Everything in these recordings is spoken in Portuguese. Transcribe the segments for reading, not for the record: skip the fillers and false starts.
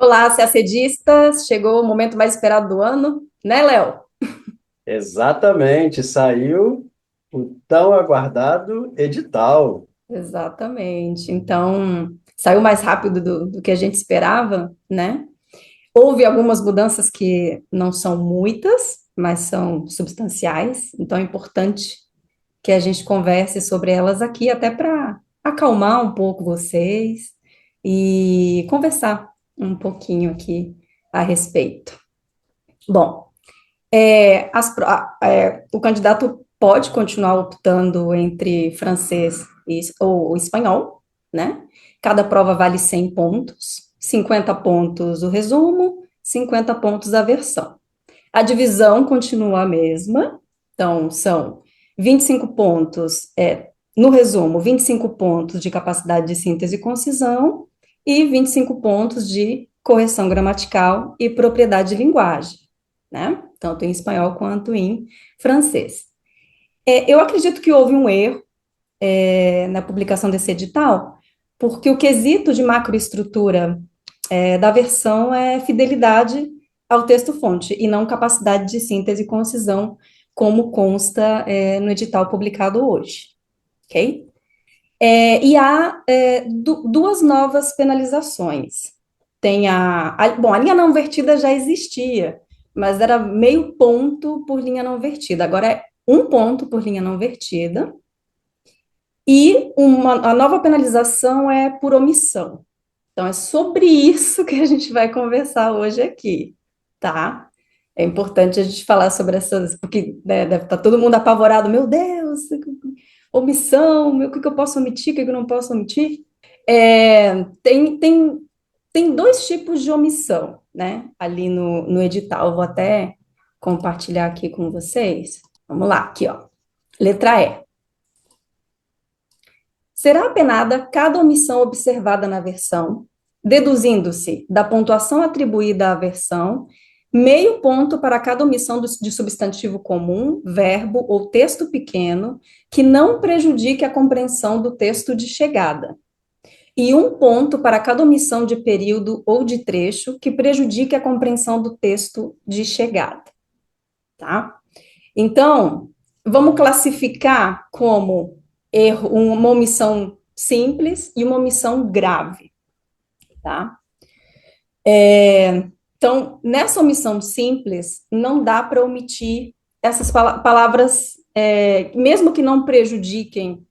Olá, CACDistas! Chegou o momento mais esperado do ano, né, Léo? Exatamente, saiu o tão aguardado edital. Exatamente. Então, saiu mais rápido do que a gente esperava, né? Houve algumas mudanças que não são muitas, mas são substanciais. Então, é importante que a gente converse sobre elas aqui, até para acalmar um pouco vocês e conversar um pouquinho aqui a respeito. Bom, o candidato pode continuar optando entre francês ou espanhol, né? Cada prova vale 100 pontos, 50 pontos o resumo, 50 pontos a versão. A divisão continua a mesma, então são 25 pontos, no resumo, 25 pontos de capacidade de síntese e concisão e 25 pontos de correção gramatical e propriedade de linguagem, né? Tanto em espanhol quanto em francês. Eu acredito que houve um erro, na publicação desse edital, porque o quesito de macroestrutura, da versão é fidelidade ao texto-fonte e não capacidade de síntese e concisão, como consta, no edital publicado hoje, ok? E há duas novas penalizações. Tem bom, a linha não vertida já existia, mas era meio ponto por linha não vertida. Agora é um ponto por linha não vertida. E a nova penalização é por omissão. Então, é sobre isso que a gente vai conversar hoje aqui, tá? É importante a gente falar sobre essas, porque né, deve estar todo mundo apavorado. Meu Deus, omissão, o que que eu posso omitir, o que que eu não posso omitir? Tem dois tipos de omissão, né? Ali no edital. Eu vou até compartilhar aqui com vocês. Vamos lá, aqui, ó. Letra E. Será apenada cada omissão observada na versão, deduzindo-se da pontuação atribuída à versão, meio ponto para cada omissão de substantivo comum, verbo ou texto pequeno que não prejudique a compreensão do texto de chegada, e um ponto para cada omissão de período ou de trecho que prejudique a compreensão do texto de chegada, tá? Então, vamos classificar como erro, uma omissão simples e uma omissão grave, tá? Então, nessa omissão simples, não dá para omitir essas palavras, mesmo que não prejudiquem,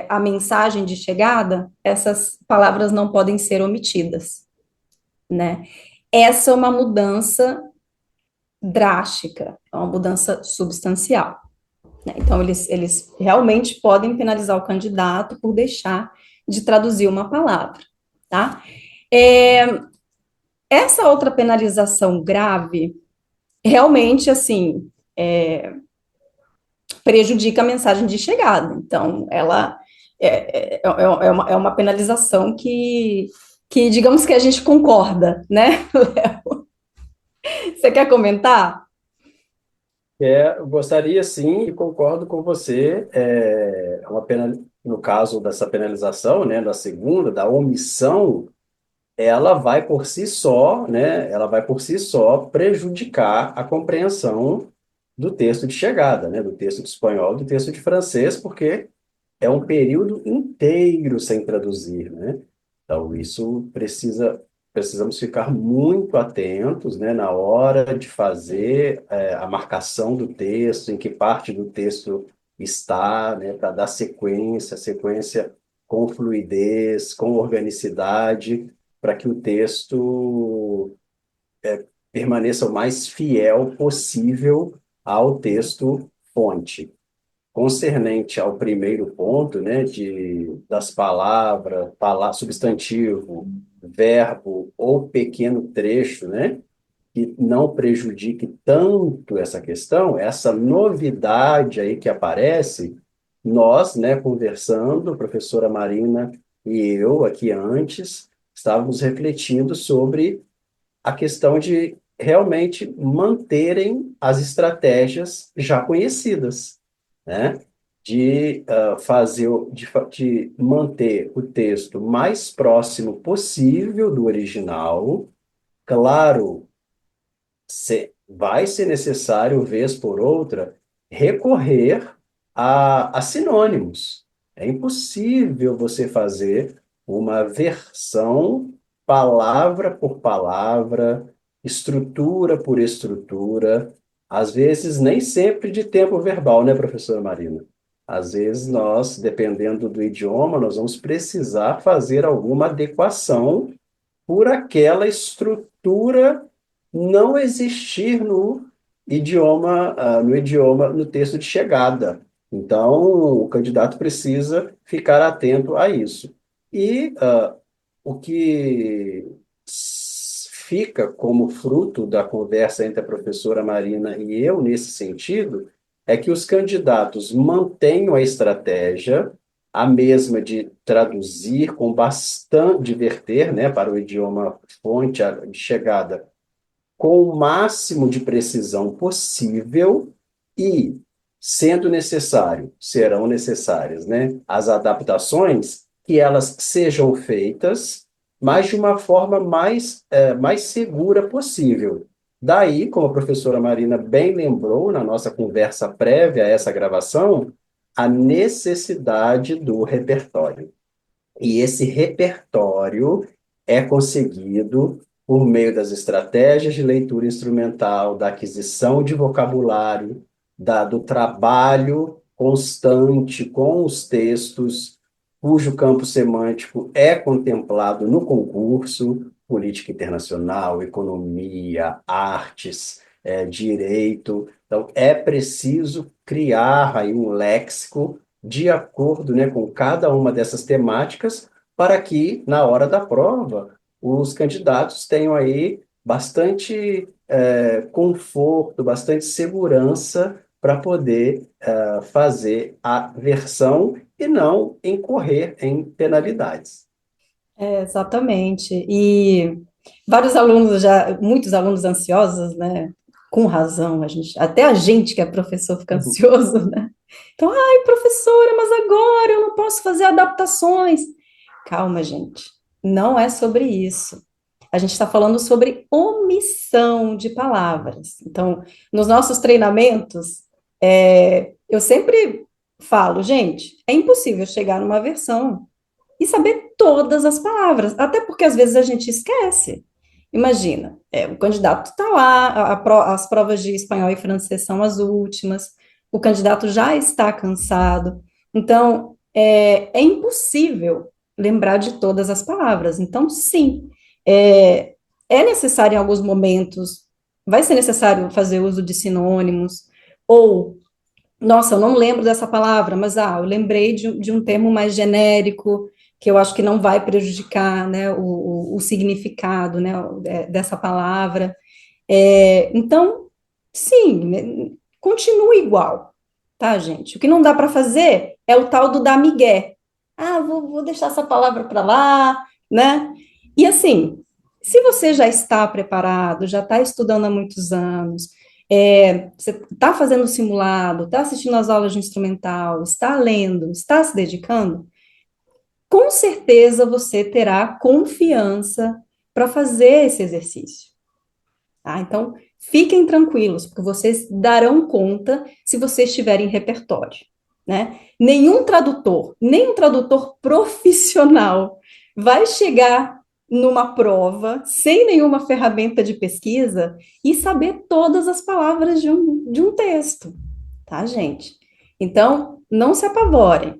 a mensagem de chegada, essas palavras não podem ser omitidas, né? Essa é uma mudança drástica, é uma mudança substancial. Né? Então, eles realmente podem penalizar o candidato por deixar de traduzir uma palavra, tá? É, essa outra penalização grave, realmente, assim, prejudica a mensagem de chegada. Então, ela é uma penalização que, digamos que a gente concorda, né? Você quer comentar? Eu gostaria sim, e concordo com você, uma pena, no caso dessa penalização, né, da segunda, da omissão, ela vai por si só, né, ela vai por si só prejudicar a compreensão do texto de chegada, né, do texto de espanhol, do texto de francês, porque é um período inteiro sem traduzir, né? Então, isso precisamos ficar muito atentos, né, na hora de fazer a marcação do texto, em que parte do texto está, né, para dar sequência com fluidez, com organicidade, para que o texto permaneça o mais fiel possível ao texto fonte. Concernente ao primeiro ponto, né, das palavras, substantivo, verbo ou pequeno trecho, né, que não prejudique tanto essa questão, essa novidade aí que aparece, nós, né, conversando, a professora Marina e eu aqui antes, estávamos refletindo sobre a questão de realmente manterem as estratégias já conhecidas, né? De manter o texto mais próximo possível do original, Claro, vai ser necessário, vez por outra, recorrer a sinônimos. É impossível você fazer uma versão palavra por palavra, estrutura por estrutura, às vezes nem sempre de tempo verbal, né, professora Marina? Às vezes nós, dependendo do idioma, nós vamos precisar fazer alguma adequação por aquela estrutura não existir no texto de chegada. Então, o candidato precisa ficar atento a isso. E o que fica como fruto da conversa entre a professora Marina e eu, nesse sentido, é que os candidatos mantenham a estratégia, a mesma de traduzir com bastante, de verter, né, para o idioma fonte de chegada, com o máximo de precisão possível e, sendo necessário, serão necessárias, né, as adaptações, que elas sejam feitas, mas de uma forma mais segura possível. Daí, como a professora Marina bem lembrou na nossa conversa prévia a essa gravação, a necessidade do repertório. E esse repertório é conseguido por meio das estratégias de leitura instrumental, da aquisição de vocabulário, do trabalho constante com os textos, cujo campo semântico é contemplado no concurso, política internacional, economia, artes, direito. Então, é preciso criar aí um léxico de acordo, né, com cada uma dessas temáticas, para que, na hora da prova, os candidatos tenham aí bastante conforto, bastante segurança para poder fazer a versão e não incorrer em penalidades. Exatamente. E vários alunos já, muitos alunos ansiosos, né? Com razão, até a gente que é professor fica ansioso, né? Então, ai, professora, mas agora eu não posso fazer adaptações. Calma, gente. Não é sobre isso. A gente está falando sobre omissão de palavras. Então, nos nossos treinamentos, eu sempre falo, gente, é impossível chegar numa versão e saber todas as palavras, até porque às vezes a gente esquece. Imagina, o candidato está lá, as provas de espanhol e francês são as últimas, o candidato já está cansado, então é impossível lembrar de todas as palavras. Então, sim, é necessário em alguns momentos, vai ser necessário fazer uso de sinônimos, ou nossa, eu não lembro dessa palavra, mas eu lembrei de um termo mais genérico, que eu acho que não vai prejudicar, né, o significado, né, dessa palavra. Então, sim, né, continua igual, tá, gente? O que não dá para fazer é o tal do dar migué. Ah, vou deixar essa palavra para lá, né? E assim, se você já está preparado, já está estudando há muitos anos, você está fazendo simulado, está assistindo às aulas de instrumental, está lendo, está se dedicando, com certeza você terá confiança para fazer esse exercício. Tá? Então, fiquem tranquilos, porque vocês darão conta se vocês tiverem repertório. Né? Nem um tradutor profissional vai chegar numa prova sem nenhuma ferramenta de pesquisa e saber todas as palavras de um texto, tá, gente? Então, não se apavorem,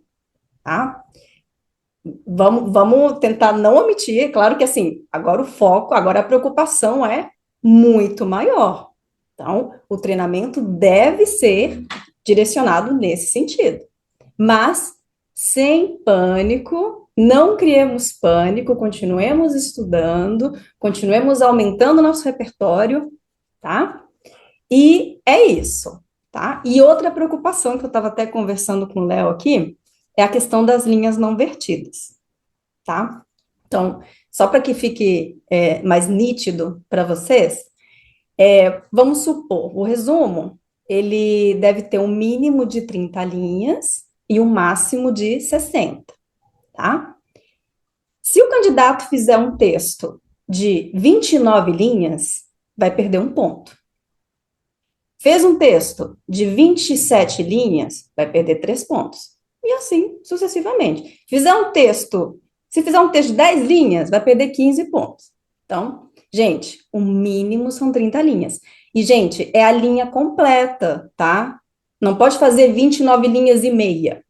tá? Vamos tentar não omitir, é claro que assim, agora o foco, agora a preocupação é muito maior. Então, o treinamento deve ser direcionado nesse sentido. Mas, sem pânico, não criemos pânico, continuemos estudando, continuemos aumentando nosso repertório, tá? E é isso, tá? E outra preocupação que eu estava até conversando com o Léo aqui é a questão das linhas não vertidas, tá? Então, só para que fique mais nítido para vocês, vamos supor, o resumo, ele deve ter um mínimo de 30 linhas e um máximo de 60, tá? Se o candidato fizer um texto de 29 linhas, vai perder um ponto. Fez um texto de 27 linhas, vai perder 3 pontos. E assim sucessivamente. Se fizer um texto de 10 linhas, vai perder 15 pontos. Então, gente, o mínimo são 30 linhas. E, gente, é a linha completa, tá? Não pode fazer 29 linhas e meia.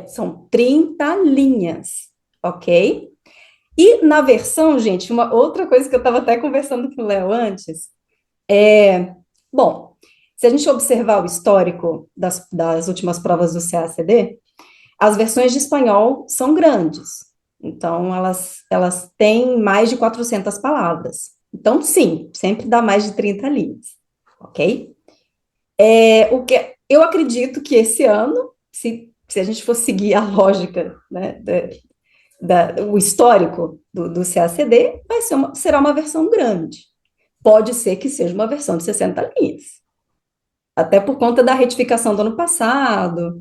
São 30 linhas, ok? E na versão, gente, uma outra coisa que eu estava até conversando com o Léo antes, bom, se a gente observar o histórico das últimas provas do CACD, as versões de espanhol são grandes. Então, elas têm mais de 400 palavras. Então, sim, sempre dá mais de 30 linhas, ok? Eu acredito que esse ano, se a gente for seguir a lógica, né, o histórico do CACD, será uma versão grande. Pode ser que seja uma versão de 60 linhas. Até por conta da retificação do ano passado,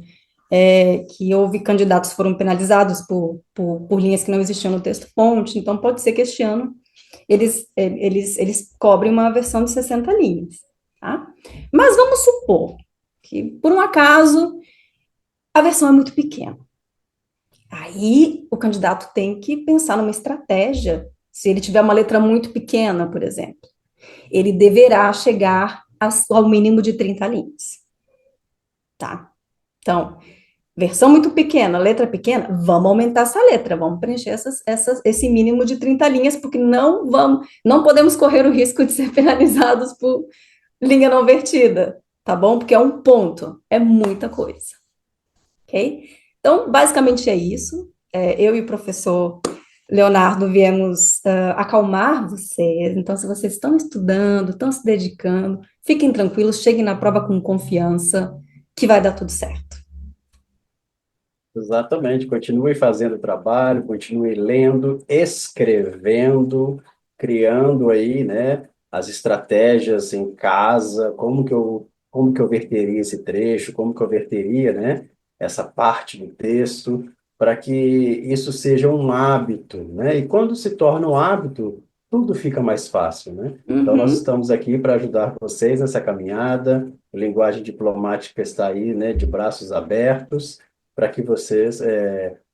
que houve candidatos que foram penalizados por linhas que não existiam no texto-fonte, então pode ser que este ano eles cobrem uma versão de 60 linhas, tá? Mas vamos supor que, por um acaso, a versão é muito pequena. Aí o candidato tem que pensar numa estratégia. Se ele tiver uma letra muito pequena, por exemplo, ele deverá chegar ao mínimo de 30 linhas, tá? Então, versão muito pequena, letra pequena, vamos aumentar essa letra, vamos preencher esse mínimo de 30 linhas, porque não podemos correr o risco de ser penalizados por linha não vertida, tá bom? Porque é um ponto, é muita coisa, ok? Então, basicamente é isso. Eu e o professor Leonardo viemos acalmar vocês. Então, se vocês estão estudando, estão se dedicando, fiquem tranquilos, cheguem na prova com confiança, que vai dar tudo certo. Exatamente, continue fazendo o trabalho, continue lendo, escrevendo, criando aí, né, as estratégias em casa, como que eu verteria esse trecho, como que eu verteria, né, essa parte do texto, para que isso seja um hábito, né? E quando se torna um hábito, tudo fica mais fácil, né? Então, nós Uhum. estamos aqui para ajudar vocês nessa caminhada. A linguagem diplomática está aí, né, de braços abertos para que vocês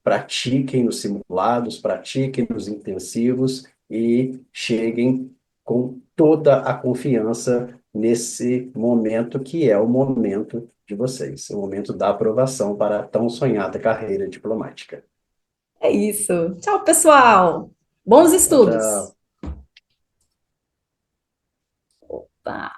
pratiquem nos simulados, pratiquem nos intensivos e cheguem com toda a confiança nesse momento que é o momento de vocês, o momento da aprovação para a tão sonhada carreira diplomática. É isso. Tchau, pessoal. Bons Tchau, estudos. tchau. Tá.